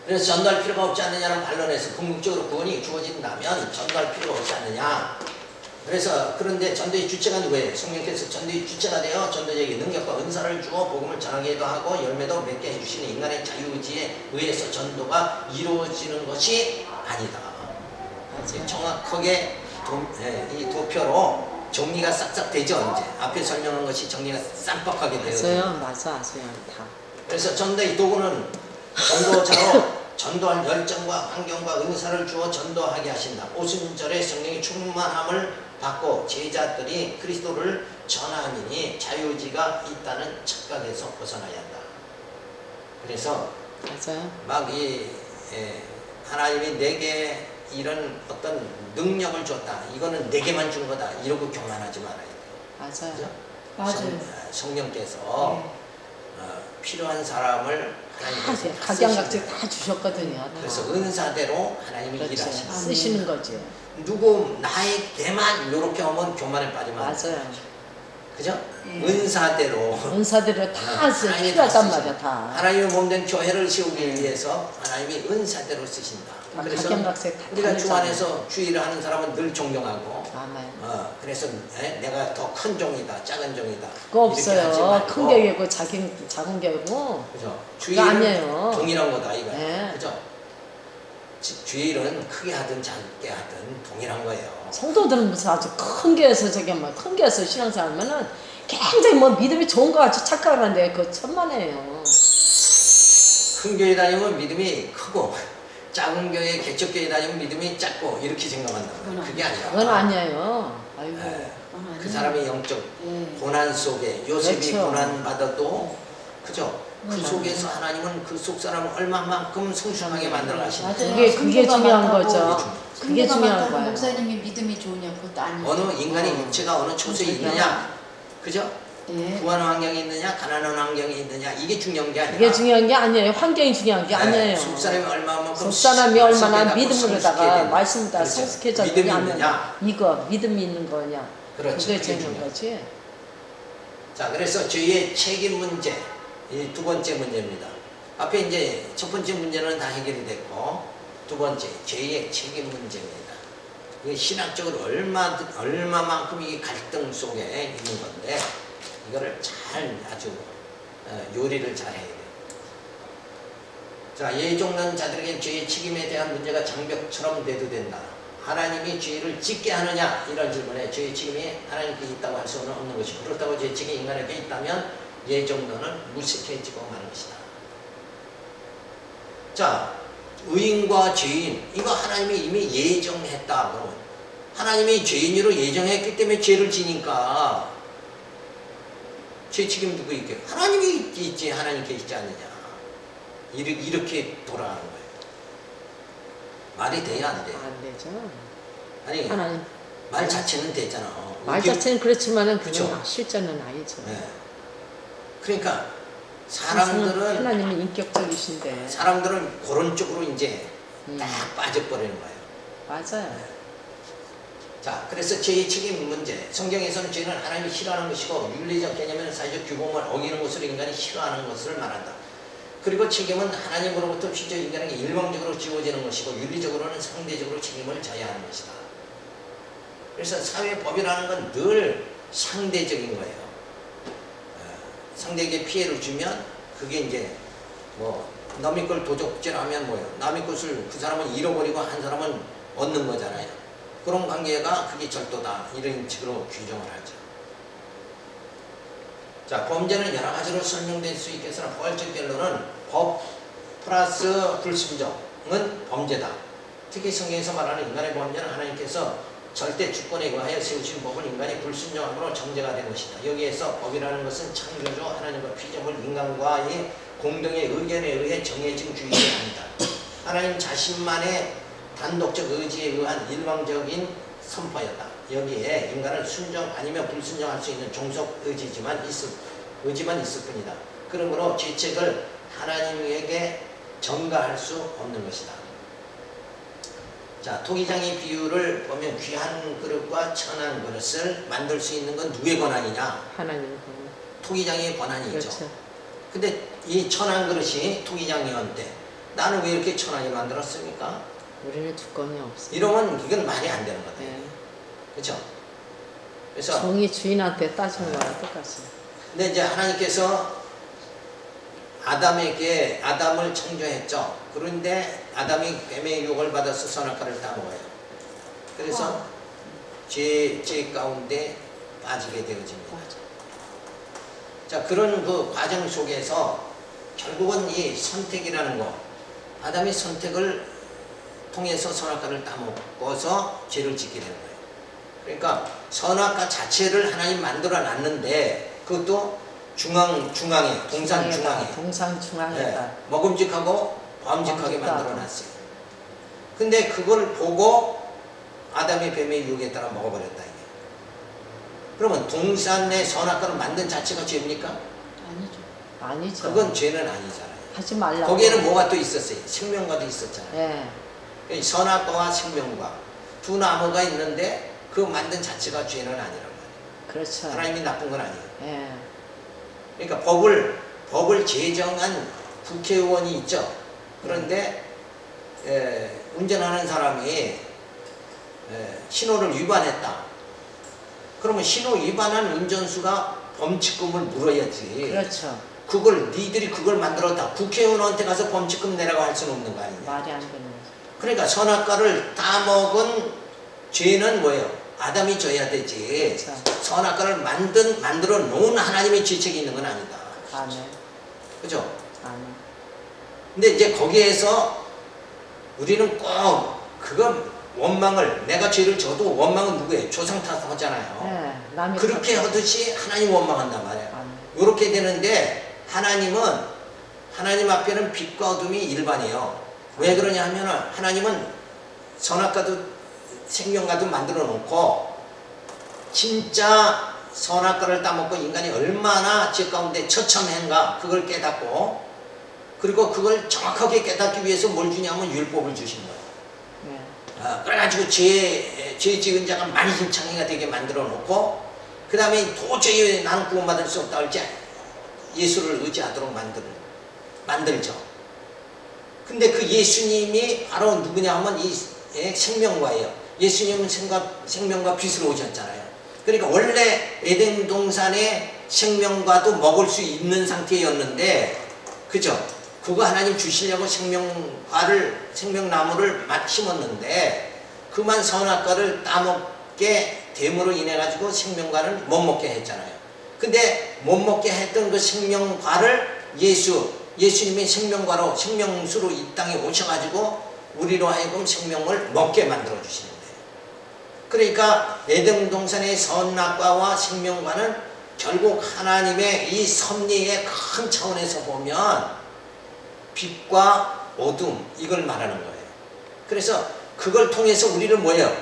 그래서 전도할 필요가 없지 않느냐는 반론에서 궁극적으로 구원이 주어진다면 전도할 필요가 없지 않느냐. 그래서 그런데 전도의 주체가 누구예요? 성령께서 전도의 주체가 되어 전도자에게 능력과 은사를 주어 복음을 전하기도 하고 열매도 맺게 해주시는 인간의 자유의지에 의해서 전도가 이루어지는 것이 아니다. 정확하게 이 도표로 정리가 싹싹 되죠. 이제 앞에 설명한 것이 정리가 쌈박하게 되어요. 맞아요. 맞아요. 다. 그래서 전도의 도구는 전도자로 전도할 열정과 환경과 은사를 주어 전도하게 하신다. 오순절에 성령의 충만함을 받고 제자들이 그리스도를 전하니 자유의지가 있다는 착각에서 벗어나야 한다. 그래서 맞아요. 막 하나님이 내게 이런 어떤 능력을 줬다. 이거는 내게만 준 거다. 이러고 교만하지 말아야 돼. 맞아요. 그죠? 맞아요. 성령께서 필요한 사람을 다 하나님께서 다 각양각색 쓰시는 다 주셨거든요. 그래서 은사대로 하나님이 그렇죠. 일하시는 쓰시는 거지. 누구 나에게만 이렇게 하면 교만에 빠지면 안 돼요. 맞아요. 그죠? 은사대로 은사대로 다 하나님이 필요하단 다 말이야 쓰시는 다. 하나님의 몸된 교회를 세우기 위해서 하나님이 은사대로 쓰신다. 그래서 각양각색 다 우리가 주 다르잖아요. 안에서 주의를 하는 사람은 늘 존경하고 아멘. 그래서 내가 더 큰 종이다 작은 종이다 그거 이렇게 하지 없어요. 말고. 큰 격이고 작은 격이고. 그죠? 그거 아니에요. 동일한 거다 이거. 네. 그죠? 주일은 크게 하든 작게 하든 동일한 거예요. 성도들은 무슨 아주 큰 교회에서 큰 교회에서 신앙생활하면은 굉장히 믿음이 좋은 것 같이 착각을 하는데 그거 천만에요. 큰 교회 다니면 믿음이 크고 작은 교회 개척교회 다니면 믿음이 작고 이렇게 생각한다. 그게 아니라. 그건 아니에요. 아이고. 그 사람의 영적 예. 고난 속에 요셉이 그렇죠. 고난 받아도 그죠? 그 속에서 하나님은 그 속 사람을 얼마만큼 성숙하게 만들어 가시는 맞아요. 거예요. 그게 성교가 중요한 많다고, 거죠. 그게 성교가 중요한 많다고 거예요. 목사님이 믿음이 좋으냐 그것도 아니에요. 어느 인간의 육체가 어느 처소에 있느냐, 그죠? 예. 구하는 환경이 있느냐, 가난한 환경이 있느냐 이게 중요한 게 아니라. 그게 중요한 게 아니에요. 환경이 중요한 게 아니에요. 속 사람이 얼마만큼 속 사람이 얼마나 성숙해갖고 믿음으로다가 성숙해야 말씀을 다 그렇죠. 성숙해져 믿음이 있느냐 있느냐. 이거 믿음이 있는 거냐. 그렇죠. 그게 그게 중요한 중요해요. 거지. 자, 그래서 죄의 책임 문제, 이 두 번째 문제입니다. 앞에 이제 첫 번째 문제는 다 해결이 됐고, 두 번째, 죄의 책임 문제입니다. 이게 신학적으로 얼마만큼 이 갈등 속에 있는 건데, 이거를 잘 아주 요리를 잘 해야 돼요. 자, 예종는 자들에게 죄의 책임에 대한 문제가 장벽처럼 대두된다. 하나님이 죄를 짓게 하느냐 이런 질문에 죄의 책임이 하나님께 있다고 할 수는 없는 것이고 그렇다고 죄의 책임이 인간에게 있다면 예정론은 무색해지고 마는 것이다. 자, 의인과 죄인 이거 하나님이 이미 예정했다. 하나님이 죄인으로 예정했기 때문에 죄를 지니까 죄 책임 누구 있게? 하나님이 있지 하나님께 있지 않느냐. 이렇게 돌아가는 거예요. 말이 돼야 안 돼? 안 되죠. 아니 하나님 말 자체는 되잖아. 말 자체는 그렇지만은 그쵸? 그건 실제는 아니죠. 네. 그러니까 사람들은 하나님이 인격적이신데 그런 쪽으로 이제 딱 빠져버리는 거예요. 맞아요. 자, 그래서 죄의 책임 문제. 성경에서는 죄는 하나님이 싫어하는 것이고 윤리적 개념에는 사회적 규범을 어기는 것으로 인간이 싫어하는 것을 말한다. 그리고 책임은 하나님으로부터 피조 인간에게 일방적으로 지워지는 것이고 윤리적으로는 상대적으로 책임을 져야 하는 것이다. 그래서 사회법이라는 건 늘 상대적인 거예요. 상대에게 피해를 주면 그게 이제 뭐 남의 걸 도적질 하면 뭐예요? 남의 것을 그 사람은 잃어버리고 한 사람은 얻는 거잖아요. 그런 관계가 그게 절도다. 이런 식으로 규정을 하죠. 자, 범죄는 여러 가지로 설명될 수 있겠으나 포괄적 결론은 법 플러스 불순종은 범죄다. 특히 성경에서 말하는 인간의 범죄는 하나님께서 절대 주권에 의하여 세우신 법을 인간이 불순종함으로 정죄가 된 것이다. 여기에서 법이라는 것은 창조주 하나님과 피조물 인간과의 공동의 의견에 의해 정해진 규율이 아니다. 하나님 자신만의 단독적 의지에 의한 일방적인 선포였다. 여기에 인간은 순종 아니면 불순종할 수 있는 종속 의지만 있을 뿐이다. 그러므로 죄책을 하나님에게 전가할 수 없는 것이다. 자, 토기장의 비유를 보면 귀한 그릇과 천한 그릇을 만들 수 있는 건 누구의 권한이냐? 하나님 토기장의 권한이 있죠. 그렇죠. 근데 이 천한 그릇이 토기장이었는데 나는 왜 이렇게 천하게 만들었습니까? 우리는 주권이 없어. 이러면 이건 말이 안 되는 거다. 네. 그렇죠? 그래서 종이 주인한테 따지는 거랑 똑같이. 근데 이제 하나님께서 아담을 창조했죠. 그런데 아담이 뱀의 유혹을 받아서 선악과를 다 먹어요. 그래서 죄 가운데 빠지게 되어집니다. 맞아. 자, 그런 그 과정 속에서 결국은 이 선택이라는 거, 아담이 선택을 통해서 선악과를 따먹어서 죄를 짓게 되는 거예요. 그러니까 선악과 자체를 하나님 만들어 놨는데 그것도 중앙에 동산 중앙에 네, 먹음직하고 범직하게 만들어 놨어요. 근데 그걸 보고 아담이 뱀의 유혹에 따라 먹어버렸다 이게. 그러면 동산의 선악과를 만든 자체가 죄입니까? 아니죠. 그건 죄는 아니잖아요. 하지 말라고. 거기에는 뭐가 또 있었어요? 생명과도 있었잖아요. 예. 선악과와 생명과 두 나무가 있는데 그 만든 자체가 죄는 아니란 말이에요. 그렇죠. 하나님이 나쁜 건 아니에요. 예. 그러니까 법을 제정한 국회의원이 있죠. 그런데 운전하는 사람이 신호를 위반했다. 그러면 신호 위반한 운전수가 범칙금을 물어야지. 그렇죠. 니들이 그걸 만들었다. 국회의원한테 가서 범칙금 내라고 할 수는 없는 거 아니냐. 말이 안 되는 거죠. 그러니까 선악과를 따먹은 죄는 뭐예요? 아담이 져야 되지. 그렇죠. 선악과를 만들어 놓은 하나님의 죄책이 있는 건 아니다. 아멘. 그죠? 아멘. 근데 이제 거기에서 우리는 꼭 그거 원망을, 내가 죄를 져도 원망은 누구예요? 조상 탓하잖아요. 예. 남이 그렇게 하듯이 하나님 원망한단 말이에요. 아멘. 이렇게 되는데 하나님 앞에는 빛과 어둠이 일반이에요. 왜 그러냐 하면 하나님은 선악과도 생명과도 만들어 놓고 진짜 선악과를 따먹고 인간이 얼마나 죄 가운데 처참한가 그걸 깨닫고 그리고 그걸 정확하게 깨닫기 위해서 뭘 주냐면 율법을 주신 거예요. 예. 그래가지고 죄 지은 자가 만신창이가 되게 만들어 놓고 그 다음에 도저히 나는 구원받을 수 없다 할지 예수를 의지하도록 만들죠. 근데 그 예수님이 바로 누구냐 하면 이 생명과예요. 예수님은 생명과 빛으로 오셨잖아요. 그러니까 원래 에덴 동산의 생명과도 먹을 수 있는 상태였는데, 그죠? 그거 하나님 주시려고 생명나무를 심었는데 그만 선악과를 따먹게 됨으로 인해 가지고 생명과를 못 먹게 했잖아요. 근데 못 먹게 했던 그 생명과를 예수님이 생명과로 생명수로 이 땅에 오셔가지고 우리로 하여금 생명을 먹게 만들어 주시는 거예요. 그러니까 에덴 동산의 선악과와 생명과는 결국 하나님의 이 섭리의 큰 차원에서 보면 빛과 어둠 이걸 말하는 거예요. 그래서 그걸 통해서 우리를 뭐예요?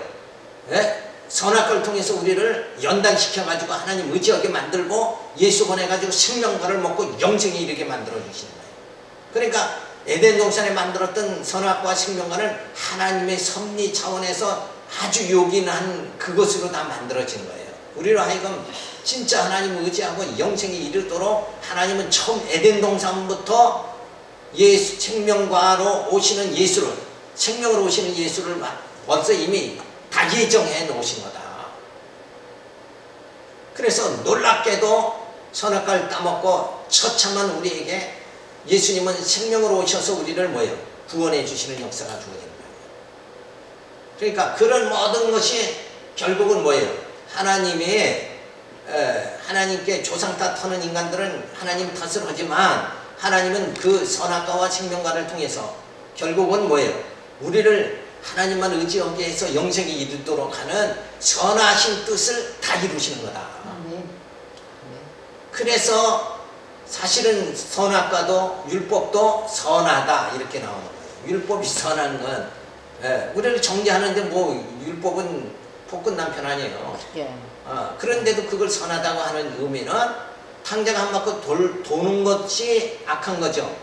선악과를 통해서 우리를 연단시켜가지고 하나님 의지하게 만들고 예수 보내가지고 생명과를 먹고 영생에 이르게 만들어 주시는 거예요. 그러니까 에덴 동산에 만들었던 선악과 생명과는 하나님의 섭리 차원에서 아주 요긴한 그것으로 다 만들어진 거예요. 우리로 하여금 진짜 하나님을 의지하고 영생에 이르도록 하나님은 처음 에덴 동산부터 생명과로 오시는 예수를, 생명으로 오시는 예수를 벌써 이미 다 예정해 놓으신 거다. 그래서 놀랍게도 선악과를 따먹고 처참한 우리에게 예수님은 생명으로 오셔서 우리를 뭐예요? 구원해 주시는 역사가 주어지는 거예요. 그러니까 그런 모든 것이 결국은 뭐예요? 하나님께 조상 탓하는 인간들은 하나님 탓을 하지만 하나님은 그 선악과와 생명과를 통해서 결국은 뭐예요? 우리를 하나님만 의지하게 해서 영생에 이르도록 하는 선하신 뜻을 다 이루시는 거다. 아멘. 그래서 사실은 선악과도 율법도 선하다 이렇게 나오는 거예요. 율법이 선한 건 우리를 정죄하는데 뭐 율법은 복끝난 편 아니에요. 예. 그런데도 그걸 선하다고 하는 의미는 탕자가 한 바퀴 도는 것이 악한 거죠.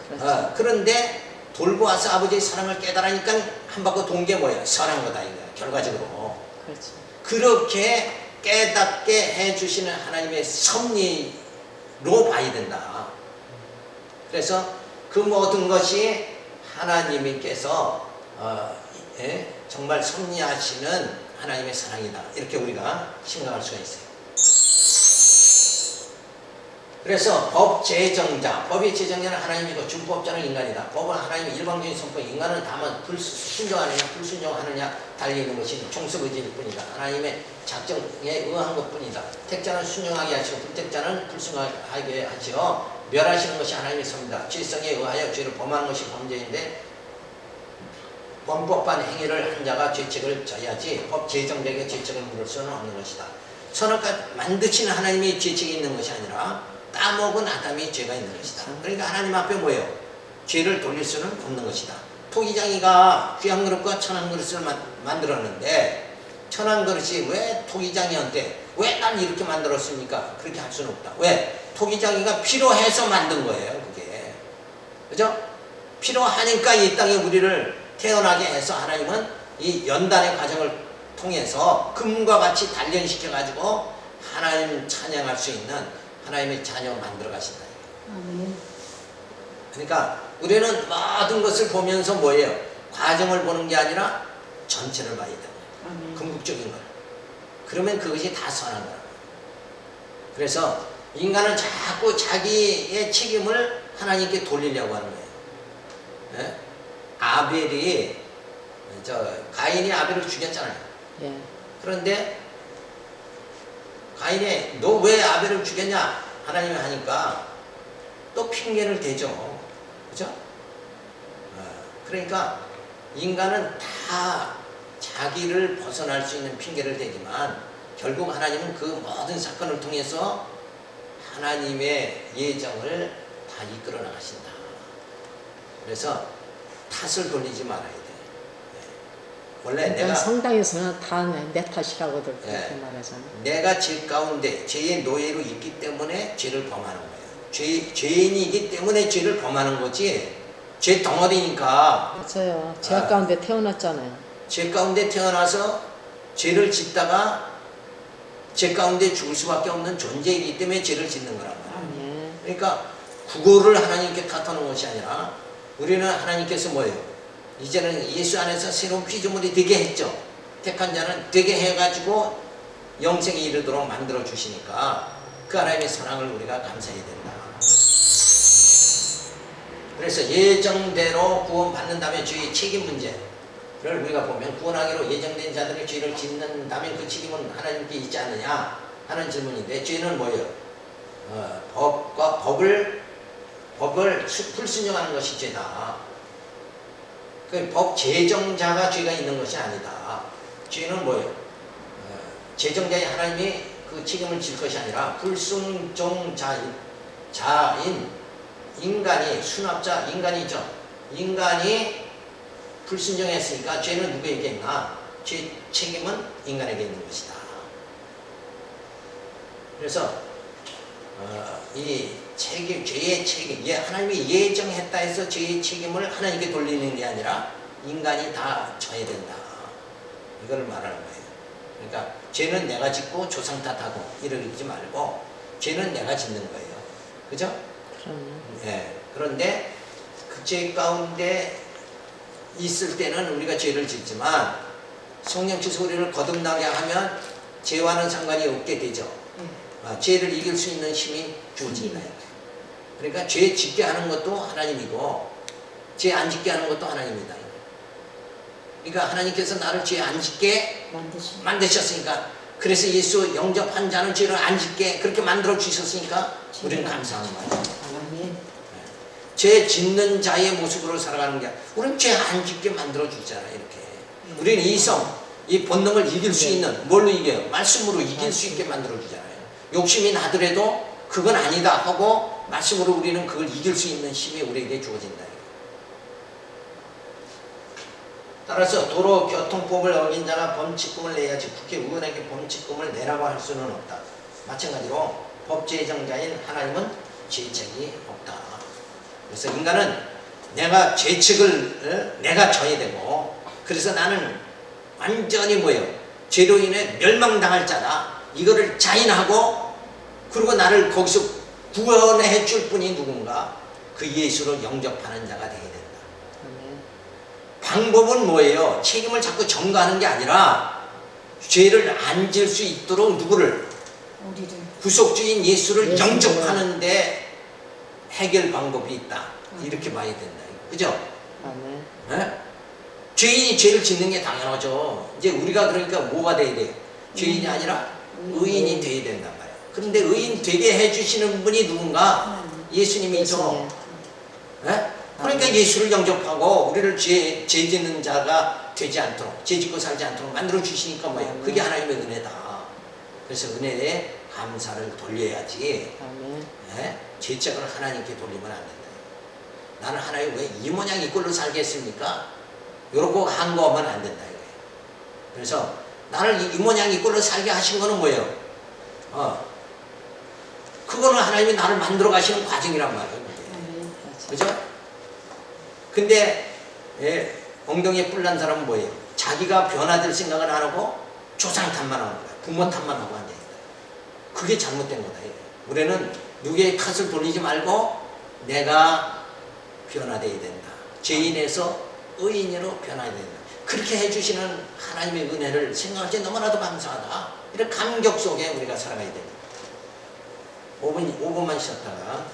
그렇죠. 그런데 돌고 와서 아버지의 사랑을 깨달으니까 한 바퀴 돈 게 뭐예요? 선한 거다 이거야. 결과적으로. 그렇죠. 그렇게 깨닫게 해주시는 하나님의 섭리로 봐야 된다. 그래서 그 모든 것이 하나님께서 정말 섭리하시는 하나님의 사랑이다. 이렇게 우리가 생각할 수가 있어요. 그래서 법의 제정자는 하나님이고 준법자는 인간이다. 법은 하나님의 일방적인 선포, 인간은 다만 순종하느냐 불순종하느냐 달려있는 것이 종속의지일 뿐이다. 하나님의 작정에 의한 것뿐이다. 택자는 순종하게 하시고 불택자는 불순종하게 하시어 멸하시는 것이 하나님의 섭니다. 죄성에 의하여 죄를 범하는 것이 범죄인데 범법한 행위를 한 자가 죄책을 져야지 법 제정자에게 죄책을 물을 수는 없는 것이다. 선악과 만드시는 하나님의 죄책이 있는 것이 아니라 따먹은 아담이 죄가 있는 것이다. 그러니까 하나님 앞에 뭐예요? 죄를 돌릴 수는 없는 것이다. 토기장이가 귀한 그릇과 천한 그릇을 만들었는데 천한 그릇이 왜 토기장이한테 왜 난 이렇게 만들었습니까? 그렇게 할 수는 없다. 왜? 토기장이가 필요해서 만든 거예요. 그게. 그죠? 필요하니까 이 땅에 우리를 태어나게 해서 하나님은 이 연단의 과정을 통해서 금과 같이 단련시켜가지고 하나님 찬양할 수 있는 하나님의 자녀 만들어 가신다. 아멘. 그러니까 우리는 모든 것을 보면서 뭐예요? 과정을 보는 게 아니라 전체를 봐야 돼요. 아멘. 궁극적인 걸. 그러면 그것이 다 선한 거야. 그래서 인간은 자꾸 자기의 책임을 하나님께 돌리려고 하는 거예요. 네? 가인이 아벨을 죽였잖아요. 예. 그런데 가인이 너 왜 아벨을 죽였냐? 하나님이 하니까 또 핑계를 대죠. 그죠? 그러니까 인간은 다 자기를 벗어날 수 있는 핑계를 대지만 결국 하나님은 그 모든 사건을 통해서 하나님의 예정을 다 이끌어 나가신다. 그래서 탓을 돌리지 말아야 돼. 원래 내가 성당에서는 다 내 탓이라고들 그렇게 예. 말하잖아요. 내가 죄 가운데 죄의 노예로 있기 때문에 죄를 범하는 거예요. 죄인이기 때문에 죄를 범하는 거지. 죄 덩어리니까. 맞아요. 죄악 가운데 태어났잖아요. 죄 가운데 태어나서 죄를 짓다가 죄 가운데 죽을 수밖에 없는 존재이기 때문에 죄를 짓는 거란 말이에요. 예. 그러니까 그거를 하나님께 탓하는 것이 아니라 우리는 하나님께서 뭐예요? 이제는 예수 안에서 새로운 피조물이 되게 했죠. 택한 자는 되게 해가지고 영생에 이르도록 만들어 주시니까 그 하나님의 사랑을 우리가 감사해야 된다. 그래서 예정대로 구원받는다면 죄의 책임 문제를 우리가 보면 구원하기로 예정된 자들의 죄를 짓는다면 그 책임은 하나님께 있지 않느냐 하는 질문인데 죄는 뭐예요? 법을 불순종하는 것이 죄다. 그 법 제정자가 죄가 있는 것이 아니다. 죄는 뭐예요? 제정자의 하나님이 그 책임을 질 것이 아니라 불순종자인 인간이 수납자 인간이죠. 인간이 불순종했으니까 죄는 누구에게 있나? 죄 책임은 인간에게 있는 것이다. 그래서 이 책임, 죄의 책임, 하나님이 예정했다 해서 죄의 책임을 하나님께 돌리는 게 아니라 인간이 다 져야 된다. 이걸 말하는 거예요. 그러니까 죄는 내가 짓고 조상 탓하고 이러지 말고 죄는 내가 짓는 거예요. 그죠? 예. 그런데 그 죄 가운데 있을 때는 우리가 죄를 짓지만 성령께서 우리를 거듭나게 하면 죄와는 상관이 없게 되죠. 죄를 이길 수 있는 힘이 주어진다. 그러니까 죄 짓게 하는 것도 하나님이고 죄 안 짓게 하는 것도 하나님이다. 그러니까 하나님께서 나를 죄 안 짓게 만드셨으니까, 그래서 예수 영접한 자는 죄를 안 짓게 그렇게 만들어 주셨으니까 우리는 감사하는 말이에요. 죄 짓는 자의 모습으로 살아가는 게 아니라 우리는 죄 안 짓게 만들어 주잖아요. 이렇게 우리는 이 본능을 이길 수 있는, 뭘로 이겨요? 말씀으로 이길 수 있게 만들어 주잖아요. 욕심이 나더라도 그건 아니다 하고 말씀으로 우리는 그걸 이길 수 있는 힘이 우리에게 주어진다. 따라서 도로교통법을 어긴 자가 범칙금을 내야지 국회의원에게 범칙금을 내라고 할 수는 없다. 마찬가지로 법제정자인 하나님은 죄책이 없다. 그래서 인간은 내가 죄책을 내가 져야 되고, 그래서 나는 완전히 뭐예요? 죄로 인해 멸망당할 자다. 이거를 자인하고, 그리고 나를 거기서 구원해 줄 분이 누군가? 그 예수를 영접하는 자가 되어야 된다. 방법은 뭐예요? 책임을 자꾸 전가하는 게 아니라 죄를 안 질 수 있도록 누구를? 구속주인 예수를 영접하는데 해결 방법이 있다. 이렇게 봐야 된다. 그죠? 네? 죄인이 죄를 짓는 게 당연하죠. 이제 우리가 그러니까 뭐가 돼야 돼요? 죄인이 아니라 의인이 돼야 된단 말이에요. 그런데 의인 되게 해주시는 분이 누군가? 예수님이죠. 네? 그러니까 예수를 영접하고 우리를 죄 짓는 자가 되지 않도록, 죄 짓고 살지 않도록 만들어 주시니까 뭐예요? 그게 하나님의 은혜다. 그래서 은혜에 감사를 돌려야지. 네? 죄책을 하나님께 돌리면 안 된다. 나는 하나님 왜 이 모양 이 꼴로 살겠습니까? 요렇게 한 거 하면 안 된다. 이거예요. 그래서 나를 이 모양 이 꼴로 살게 하신 거는 뭐예요? 그거는 하나님이 나를 만들어 가시는 과정이란 말이에요. 그죠? 근데 엉덩이에 뿔 난 사람은 뭐예요? 자기가 변화될 생각을 안 하고 조상 탓만 하는 거야. 부모 탓만 하고 앉아있다. 그게 잘못된 거다. 우리는 누구의 탓을 돌리지 말고 내가 변화되어야 된다. 죄인에서 의인으로 변화해야 된다. 그렇게 해주시는 하나님의 은혜를 생각할 때 너무나도 감사하다. 이런 감격 속에 우리가 살아가야 됩니다. 5분만 쉬었다가